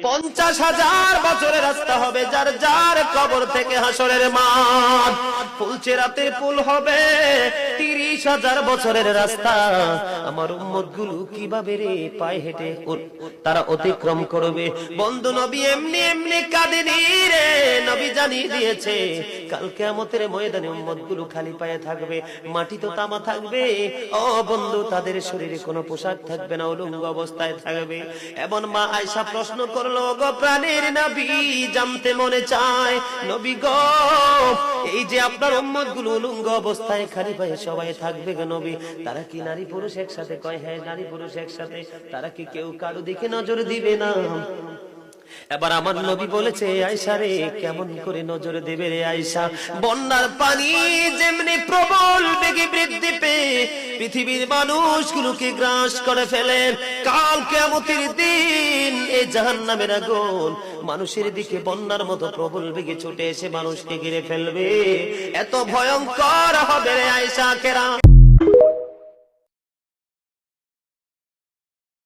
50,000 বছরের রাস্তা হবে, যার যার কবর থেকে হাসরের মাঠ। ফুলচেরাতের পুল হবে 30,000 বছরের রাস্তা। আমার উম্মত গুলো কিভাবে রে পায়ে হেঁটে তারা অতিক্রম করবে? বন্ধু নবী এমনি এমনি কাঁদেনি রে, নবী জানিয়ে দিয়েছে কাল কিয়ামতের ময়দানে উম্মত গুলো খালি পায়ে থাকবে, মাটি তো তামা থাকবে। ও বন্ধু, তাদের শরীরে কোনো পোশাক থাকবে না, উলঙ্গ অবস্থায় থাকবে। এমন মা আয়েশা প্রশ্ন করলো, গো প্রাণের নবী, জানতে মনে চায় নবী গো, এই যে আপনার উম্মত গুলো উলঙ্গ অবস্থায় খালি পায়ে সবাই থাকবে গো নবী, তারা কি নারী পুরুষ একসাথে? কয় হ্যাঁ, নারী পুরুষ একসাথে। তারা কি কেউ কারো দিকে নজর দিবে না? এবার আমার নবী বলেছে, আয়েশা রে, কেমন করে নজর দেবে রে আয়েশা? বন্যার পানি যেমনি প্রবল বেগে বৃদ্ধি পেয়ে পৃথিবীর মানুষগুলোকে গ্রাস করে ফেলে, কাল কিয়ামতের দিন এই জাহান্নামের আগুন মানুষের দিকে বন্যার মতো প্রবল বেগে ছুটে এসে মানুষকে ঘিরে ফেলবে। এত ভয়ঙ্কর হবে রে আয়েশা কেরাম।